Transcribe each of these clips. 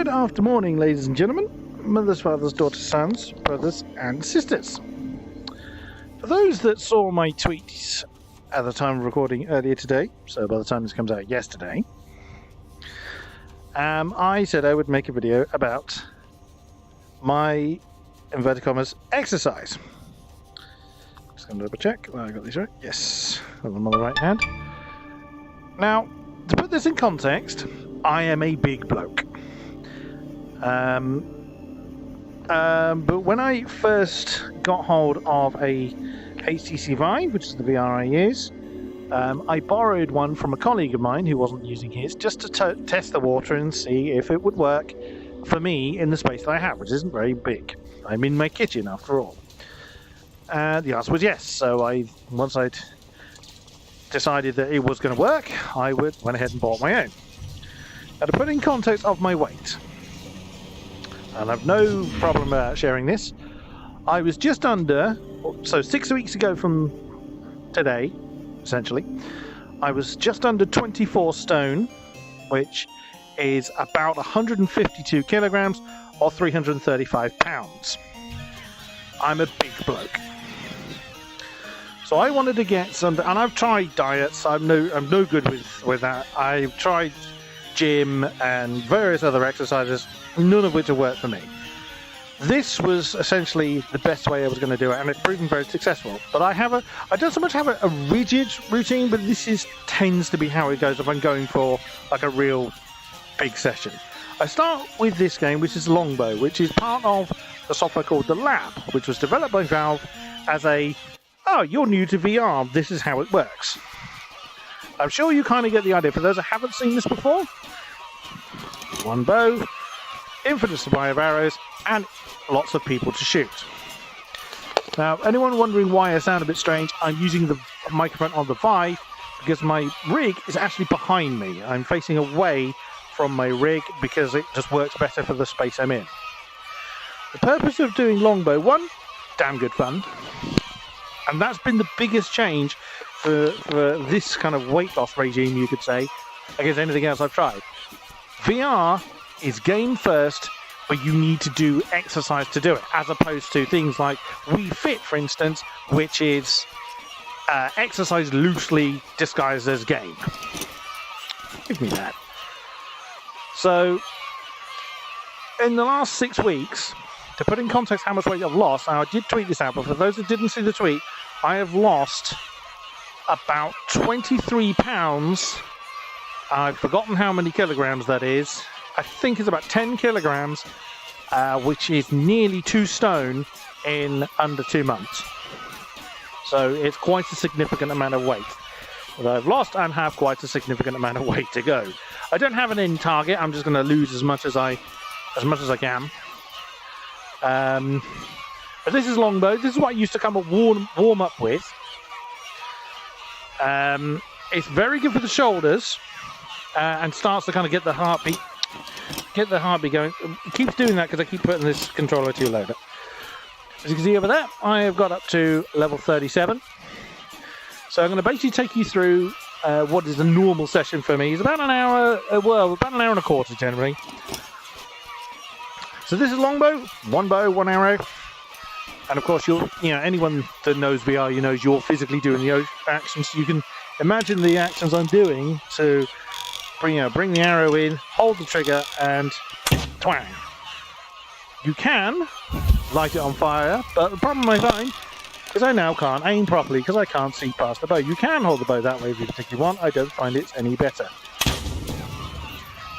Good afternoon, ladies and gentlemen, mothers, fathers, daughters, sons, brothers and sisters. For those that saw my tweets at the time of recording earlier today, so by the time this comes out yesterday, I said I would make a video about my, inverted commas, exercise. Just going to double check. I got these right. Yes, got them on the right hand. Now, to put this in context, I am a big bloke. But when I first got hold of a HTC Vive, which is the VR I use, I borrowed one from a colleague of mine who wasn't using his, just to test the water and see if it would work for me in the space that I have, which isn't very big. I'm in my kitchen after all. The answer was yes. So once I'd decided that it was going to work, I went ahead and bought my own. Now, to put in context of my weight, and I've no problem about sharing this, I was just under, so 6 weeks ago from today, essentially, I was just under 24 stone, which is about 152 kilograms or 335 pounds. I'm a big bloke. So I wanted to get some, and I've tried diets, I'm no good with that. I've tried gym and various other exercises, none of which have worked for me. This was essentially the best way I was going to do it, and it's proven very successful. But I don't so much have a rigid routine, but this tends to be how it goes if I'm going for like a real big session. I start with this game, which is Longbow, which is part of the software called The Lab, which was developed by Valve as oh, you're new to VR, this is how it works. I'm sure you kind of get the idea. For those that haven't seen this before, one bow, infinite supply of arrows, and lots of people to shoot. Now, anyone wondering why I sound a bit strange, I'm using the microphone on the Vive because my rig is actually behind me. I'm facing away from my rig because it just works better for the space I'm in. The purpose of doing Longbow, one, damn good fun. And that's been the biggest change for this kind of weight loss regime, you could say, against anything else I've tried. VR is game first, but you need to do exercise to do it, as opposed to things like Wii Fit, for instance, which is exercise loosely disguised as game. Give me that. So, in the last 6 weeks, to put in context how much weight I've lost, now I did tweet this out, but for those that didn't see the tweet, I have lost about 23 pounds. I've forgotten how many kilograms that is. I think it's about 10 kilograms, which is nearly 2 stone in under 2 months. So it's quite a significant amount of weight that I've lost, and have quite a significant amount of weight to go. I don't have an end target. I'm just going to lose as much as I can. But this is Longbow. This is what I used to come and warm up with. It's very good for the shoulders, and starts to kind of get the heartbeat going. It keeps doing that because I keep putting this controller too low. As you can see over there, I have got up to level 37. So I'm going to basically take you through what is a normal session for me. It's about an hour, about an hour and a quarter generally. So this is Longbow, one bow, one arrow. And of course, anyone that knows VR, knows you're physically doing the actions. You can imagine the actions I'm doing to bring the arrow in, hold the trigger, and twang. You can light it on fire, but the problem I find is I now can't aim properly because I can't see past the bow. You can hold the bow that way if you particularly want. I don't find it's any better.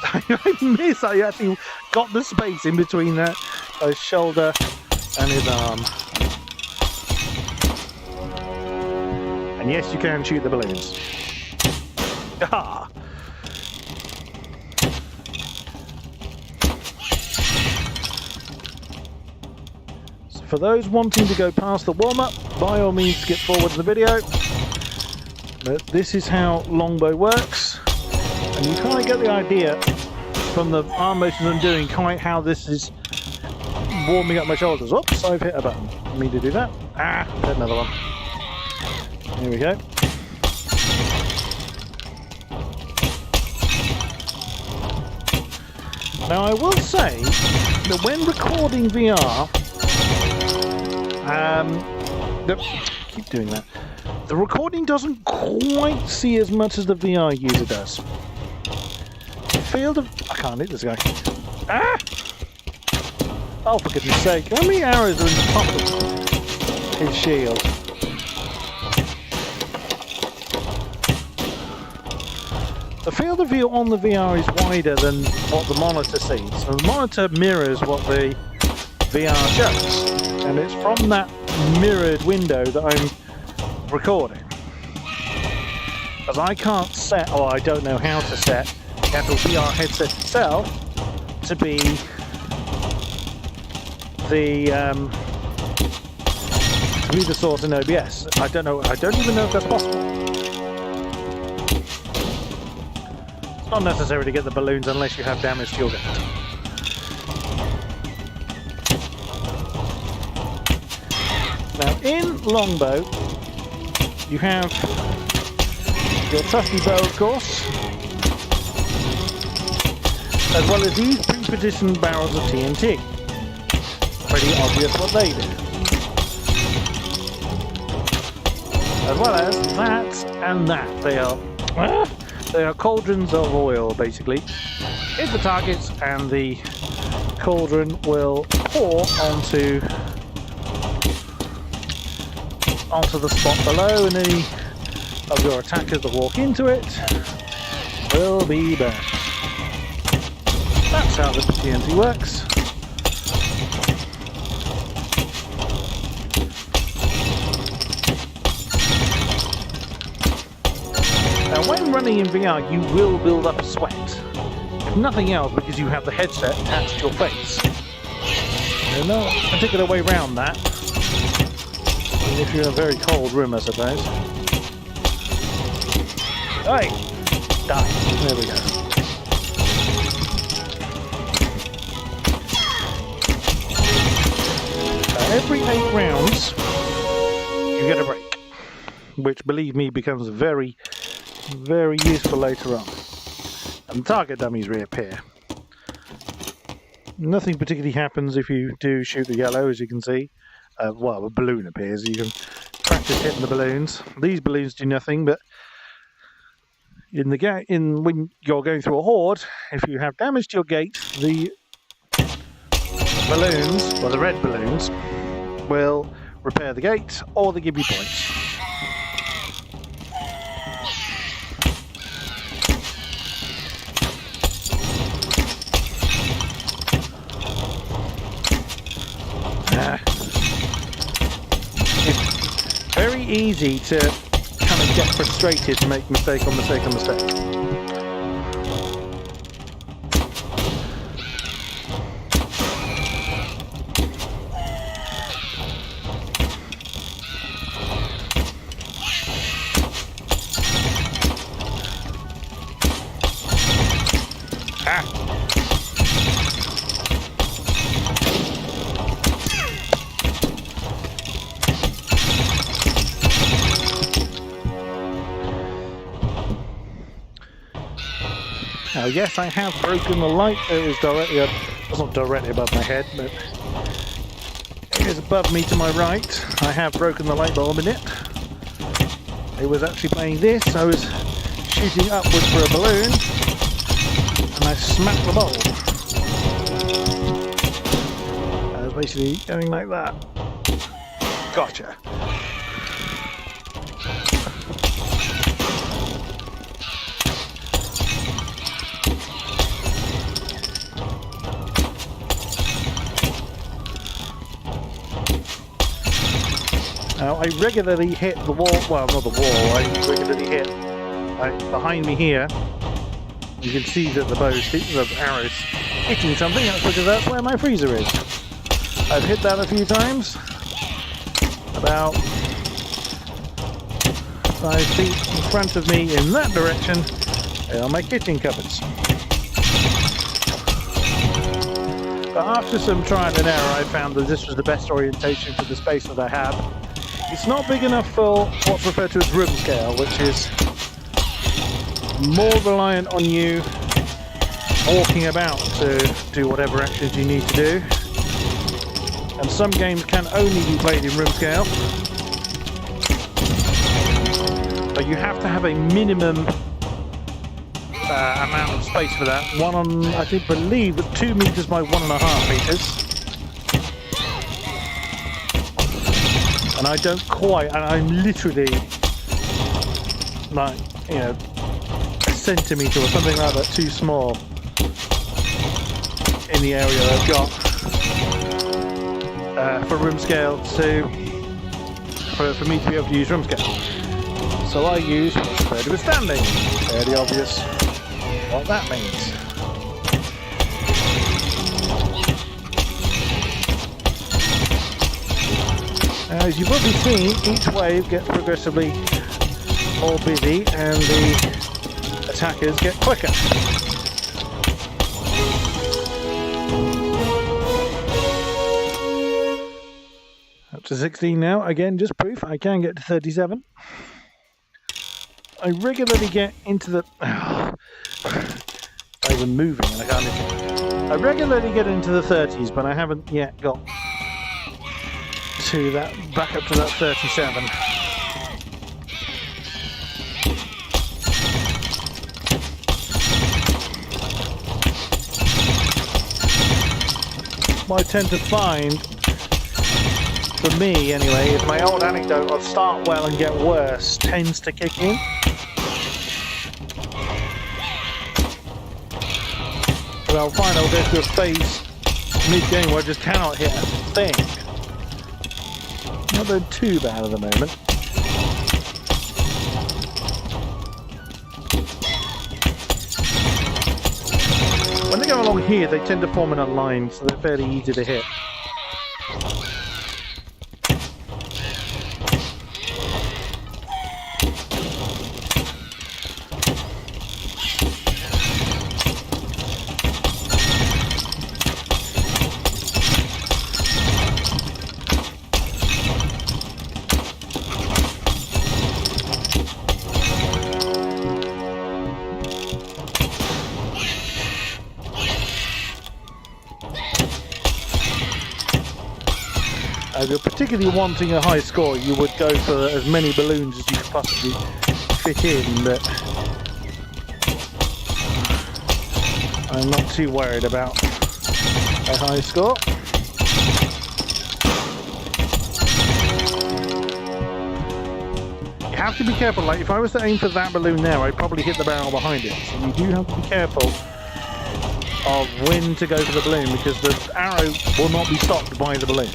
I actually got the space in between his shoulder and his arm. And yes, you can shoot the balloons. Ah! So for those wanting to go past the warm-up, by all means skip forward to the video. But this is how Longbow works. And you kind of get the idea from the arm motions I'm doing, quite how this is warming up my shoulders. Oops, I've hit a button. I mean to do that. Hit another one. Here we go. Now I will say that when recording VR, keep doing that. The recording doesn't quite see as much as the VR user does. Field of... I can't hit this guy. Ah! Oh, for goodness sake. How many arrows are in the top of his shield? The field of view on the VR is wider than what the monitor sees. So the monitor mirrors what the VR shows. And it's from that mirrored window that I'm recording. As I can't set, or I don't know how to set, the actual VR headset itself to be the source in OBS. I don't even know if that's possible. It's not necessary to get the balloons unless you have damage to your gun. Now in longbow, you have your trusty bow, of course, as well as these pre-positioned barrels of TNT. Pretty obvious what they do. As well as that and that. They are cauldrons of oil, basically. Hit the targets and the cauldron will pour onto the spot below, and any of your attackers that walk into it will be burned. That's how the TNT works. Now when running in VR you will build up a sweat. If nothing else, because you have the headset attached to your face. There's no particular way around that. If you're in a very cold room, I suppose. Hey! Die. There we go. Every 8 rounds, you get a break. Which, believe me, becomes very, very useful later on. And target dummies reappear. Nothing particularly happens if you do shoot the yellow, as you can see. Well, a balloon appears. You can practice hitting the balloons. These balloons do nothing, but when you're going through a horde, if you have damage to your gate, the balloons, or the red balloons, will repair the gate, or they give you points. Very easy to kind of get frustrated and make mistake on mistake on mistake. Now, yes, I have broken the light. It was directly up, it's not directly above my head, but it is above me to my right. I have broken the light bulb in it. It was actually playing this. I was shooting upwards for a balloon, and I smacked the bulb. I was basically going like that. Gotcha. Now, I regularly hit the wall, well, not the wall, I regularly hit, behind me here, you can see that the arrow's hitting something, that's because that's where my freezer is. I've hit that a few times, about 5 feet in front of me in that direction, they are my kitchen cupboards. But after some trial and error, I found that this was the best orientation for the space that I have. It's not big enough for what's referred to as room scale, which is more reliant on you walking about to do whatever actions you need to do. And some games can only be played in room scale. But you have to have a minimum amount of space for that. One on, I believe, 2 meters by 1.5 meters. And I don't quite, and I'm literally like, you know, a centimetre or something like that too small in the area that I've got for room scale for me to be able to use room scale. So I use spread withstanding. Fairly obvious what that means. As you've already seen, each wave gets progressively more busy and the attackers get quicker. Up to 16 now. Again, just proof I can get to 37. I regularly get into the... They were moving and I can't... I regularly get into the 30s, but I haven't yet got to that, back up to that 37. What I tend to find, for me anyway, is my old anecdote of start well and get worse tends to kick in. But I'll find I'll go through a phase mid-game where I just cannot hit a thing. Not doing too bad at the moment. When they go along here, they tend to form in a line, so they're fairly easy to hit. If you're particularly wanting a high score, you would go for as many balloons as you could possibly fit in, but I'm not too worried about a high score. You have to be careful, like if I was to aim for that balloon now, I'd probably hit the barrel behind it, so you do have to be careful of when to go for the balloon, because the arrow will not be stopped by the balloon.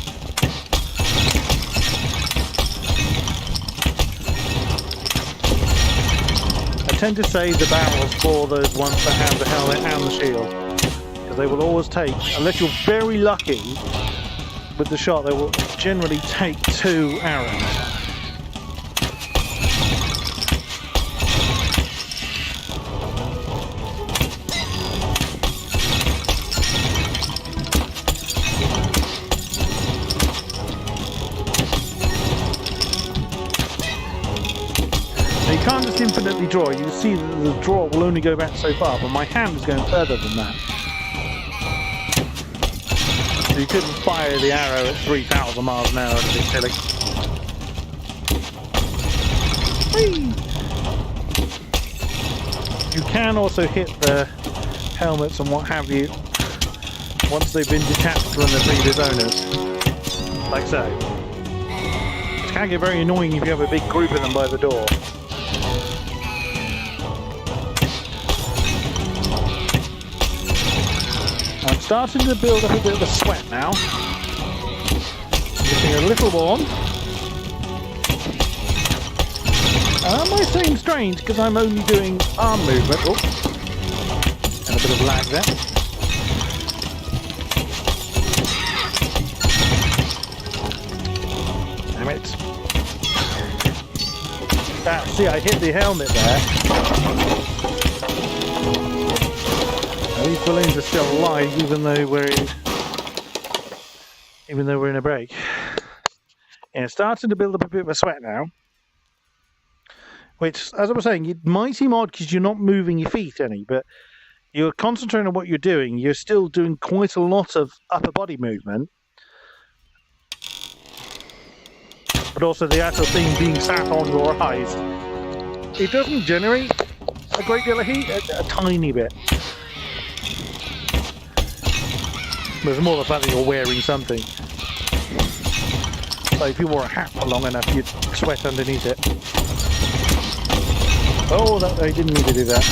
I tend to save the barrels for those ones that have the helmet and the shield, because they will always take, unless you're very lucky with the shot, they will generally take 2 arrows. You can't just infinitely draw. You see that the draw will only go back so far, but my hand is going further than that. So you couldn't fire the arrow at 3,000 miles an hour, it's a bit silly. Whee! You can also hit the helmets and what have you once they've been detached from the previous owners, like so. It can get very annoying if you have a big group of them by the door. I'm starting to build up a bit of a sweat now. Getting a little warm. Am I saying strange because I'm only doing arm movement? Oh, and a bit of lag there. Damn it. See, I hit the helmet there. These balloons are still alive, even though we're in a break. Yeah, starting to build up a bit of a sweat now. Which, as I was saying, it might seem odd because you're not moving your feet any, but you're concentrating on what you're doing. You're still doing quite a lot of upper body movement, but also the actual thing being sat on your eyes. It doesn't generate a great deal of heat, a tiny bit. There's more the fact that you're wearing something. So if you wore a hat for long enough, you'd sweat underneath it. Oh, I didn't need to do that.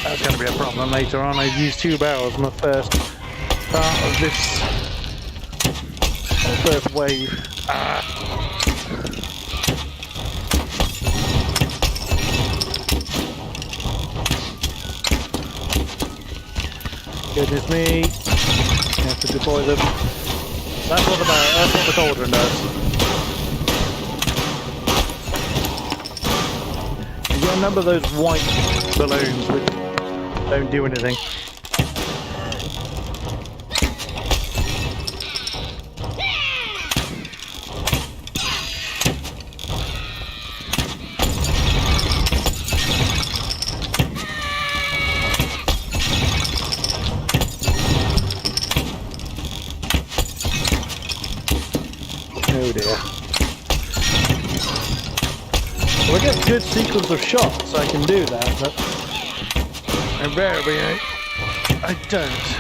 That's going to be a problem later on. I've used 2 barrels in the first part of this first wave. Goodness me. You have to deploy them. That's what the cauldron does. You get a number of those white balloons which don't do anything. Oh dear. Well, I get a good sequence of shots, I can do that, but invariably I don't.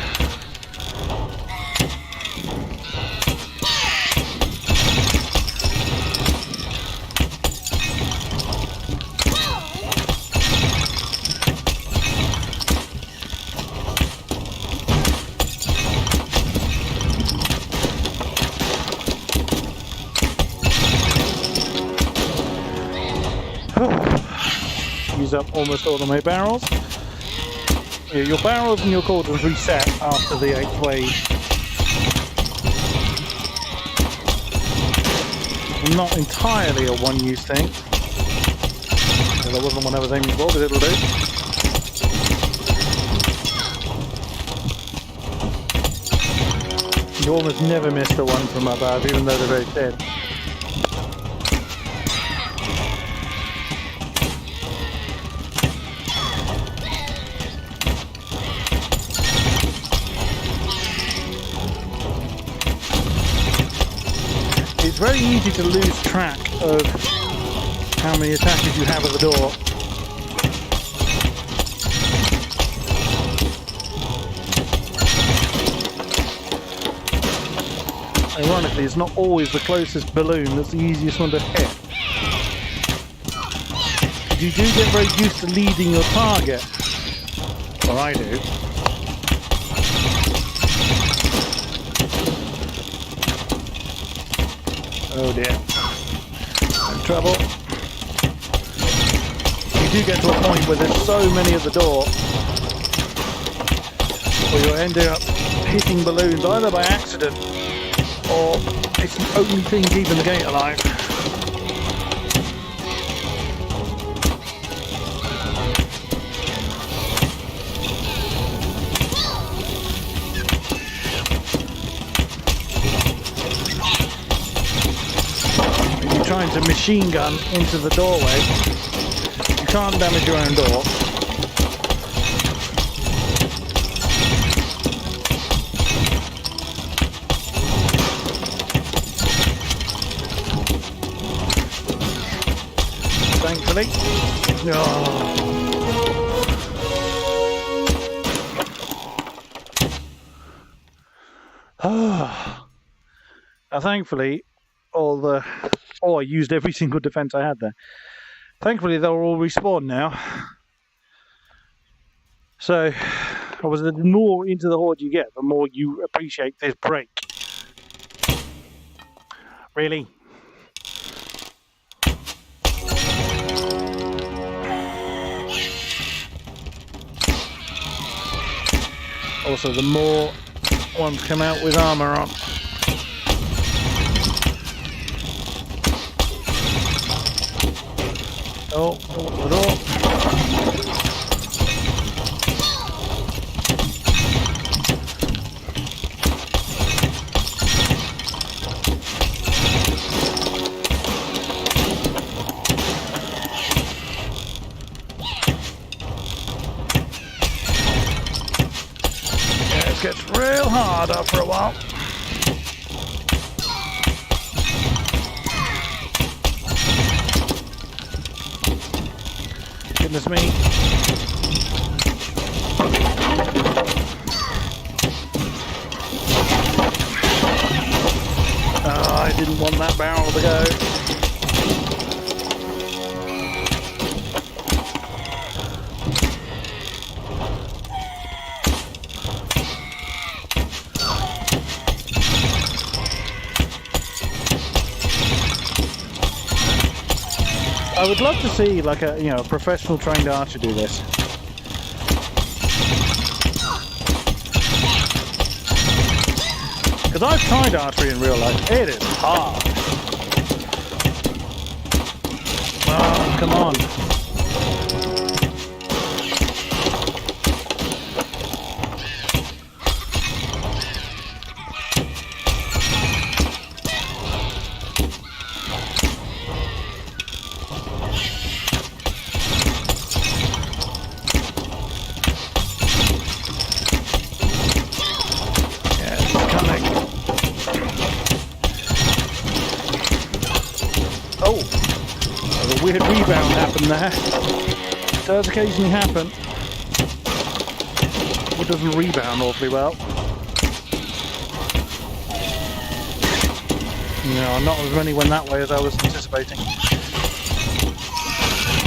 Use up almost all of my barrels. Yeah, your barrels and your cauldrons reset after the 8th wave. Not entirely a one-use thing. Well, there wasn't one I was aiming for, but it'll do. You almost never miss the one from above, even though they're very thin. It's very easy to lose track of how many attackers you have at the door. Ironically, it's not always the closest balloon that's the easiest one to hit. You do get very used to leading your target. Or I do. Oh dear. I'm in trouble. You do get to a point where there's so many at the door where you're ending up hitting balloons either by accident or it's the only thing keeping the gate alive. Trying to machine gun into the doorway, you can't damage your own door. Thankfully. Thankfully, I used every single defense I had there. Thankfully, they'll all respawn now. So, the more into the horde you get, the more you appreciate this break. Really? Also, the more ones come out with armor on. Oh, the door. yourself for a while. Goodness me. Oh, I didn't want that barrel to go. I would love to see like a professional trained archer do this. Because I've tried archery in real life. It is hard. Oh, come on. Weird rebound happened there. It does occasionally happen. It doesn't rebound awfully well. No, not as many went that way as I was anticipating.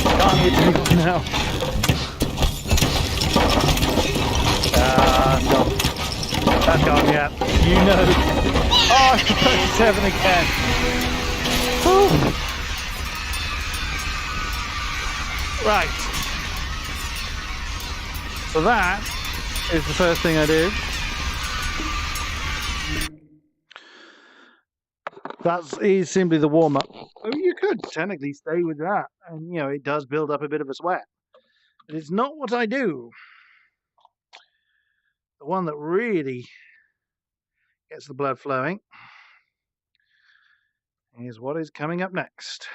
Can't hit anyone now. No. That's gone yet. You know. Oh, 37 again. Whew. Right, so that is the first thing I did. That is simply the warm-up. Oh, you could technically stay with that, and it does build up a bit of a sweat. But it's not what I do. The one that really gets the blood flowing is what is coming up next.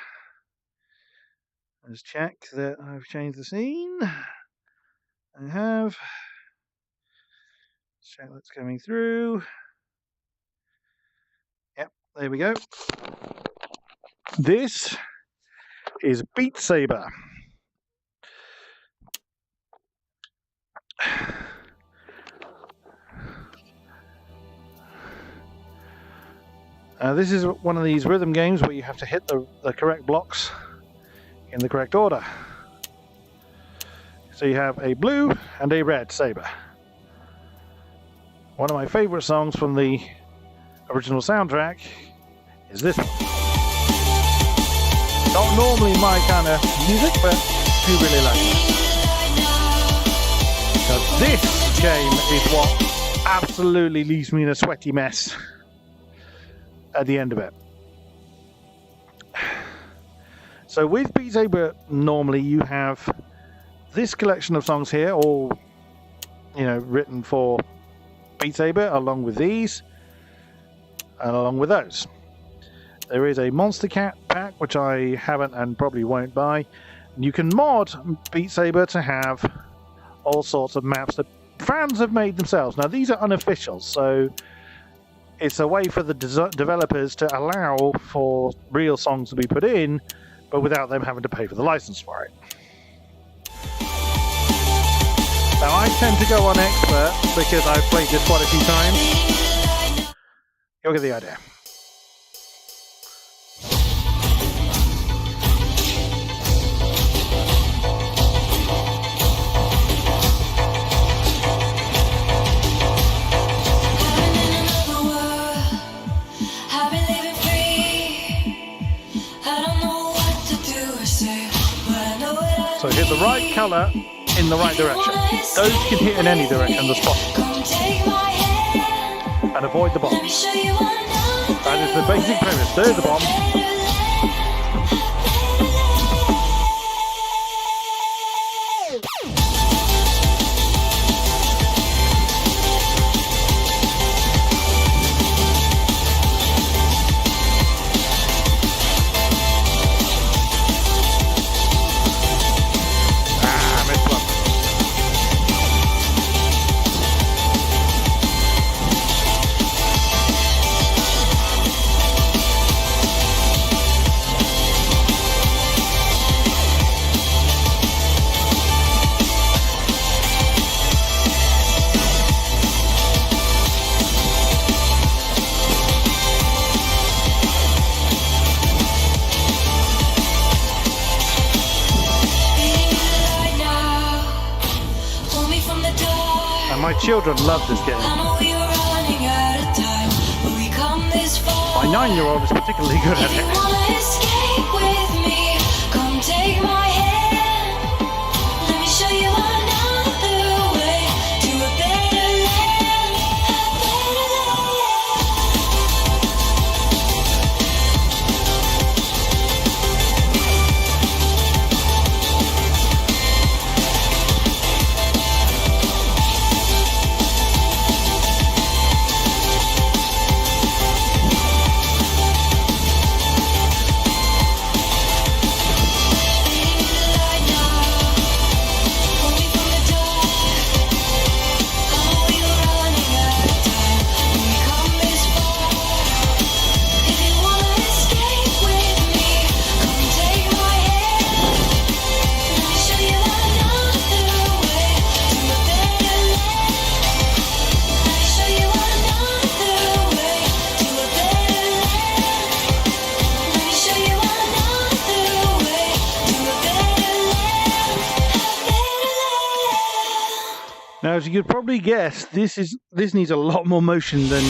Let's check that I've changed the scene. I have. Let's check that's coming through. Yep, there we go. This is Beat Saber. This is one of these rhythm games where you have to hit the correct blocks in the correct order. So you have a blue and a red saber. One of my favorite songs from the original soundtrack is this one. Not normally my kind of music, but I do really like it. So this game is what absolutely leaves me in a sweaty mess at the end of it. So with Beat Saber, normally you have this collection of songs here, all written for Beat Saber, along with these, and along with those. There is a Monster Cat pack, which I haven't and probably won't buy. And you can mod Beat Saber to have all sorts of maps that fans have made themselves. Now these are unofficial, so it's a way for the developers to allow for real songs to be put in, but without them having to pay for the license for it. Now I tend to go on expert because I've played this quite a few times. You'll get the idea. So hit the right colour in the right direction. Those can hit in any direction that's possible. And avoid the bombs. That is the basic premise. There's the bomb. children love this game. My 9-year-old is particularly good at it. Now, as you could probably guess, this needs a lot more motion than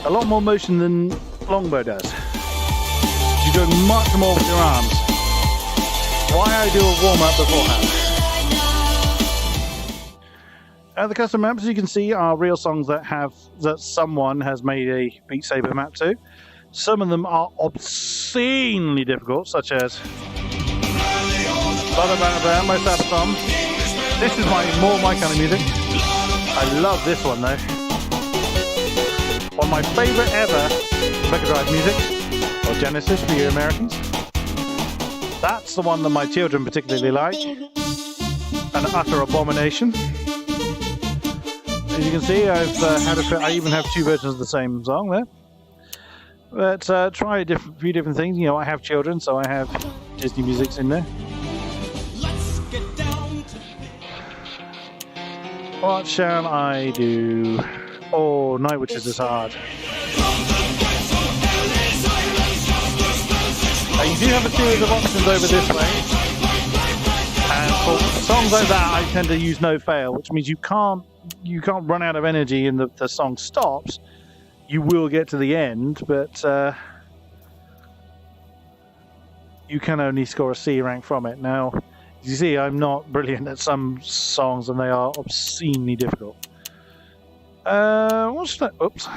a lot more motion than Longbow does. You do much more with your arms. Why I do a warm up beforehand? The custom maps, as you can see, are real songs that someone has made a Beat Saber map to. Some of them are obscenely difficult, such as My Sabbath song. This is more my kind of music. I love this one though. One of my favourite ever Mega Drive music, or Genesis for you Americans. That's the one that my children particularly like. An utter abomination. As you can see, I even have 2 versions of the same song there. But try a few different things. You know, I have children, so I have Disney musics in there. What shall I do? Oh, Night Witches is hard. You do have a series of options over this way. And for songs like that, I tend to use no fail, which means you can't run out of energy and the song stops. You will get to the end, but you can only score a C rank from it. Now, as you see, I'm not brilliant at some songs, and they are obscenely difficult. What's that? Oops.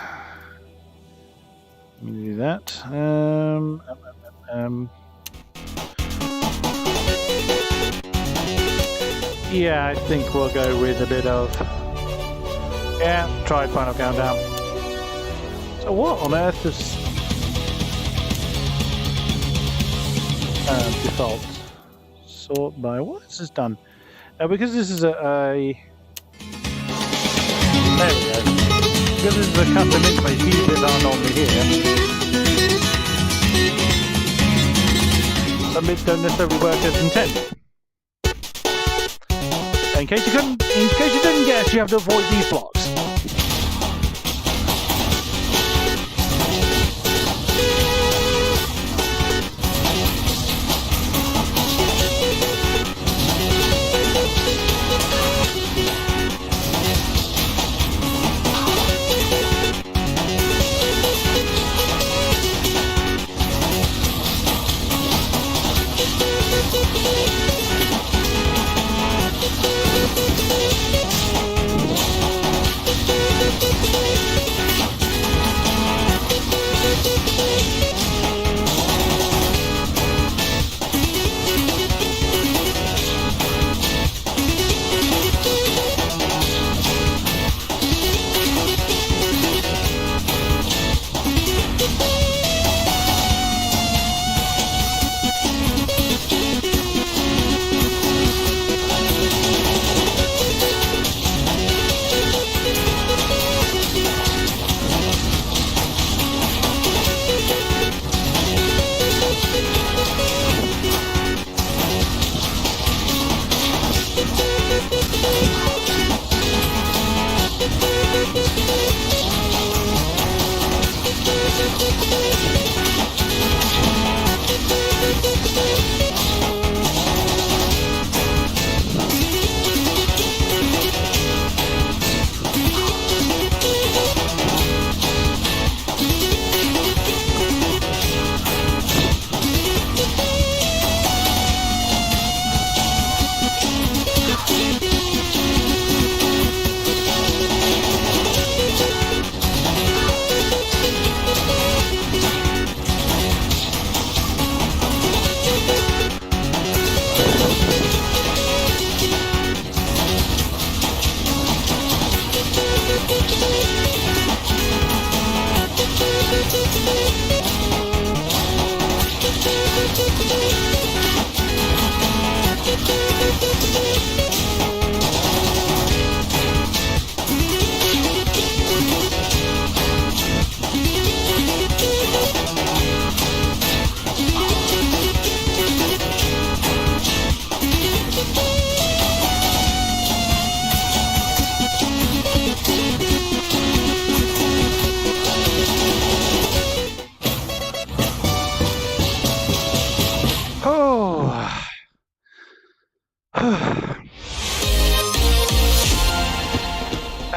Let me do that. Yeah, I think we'll go with a bit of... Yeah, try Final Countdown. So what on earth is... default. Sort by... What is this done? Now, because this is a... There we go. Because this is a custom interface, these bits aren't normally here. Some bits don't necessarily work as intended. In case you didn't guess, you have to avoid these blocks.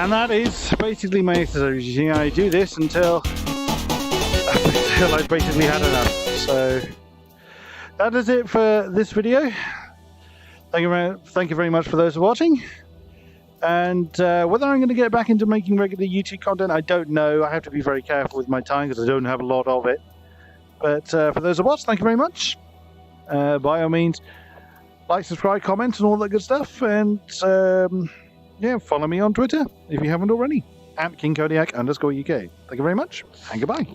And that is basically my exercise routine. I do this until I've basically had enough. So that is it for this video. Thank you very much for those who are watching. And whether I'm going to get back into making regular YouTube content, I don't know. I have to be very careful with my time because I don't have a lot of it. But for those who watch, thank you very much. By all means, like, subscribe, comment, and all that good stuff. And yeah, follow me on Twitter if you haven't already, at King-Kodiak_UK. Thank you very much, and goodbye.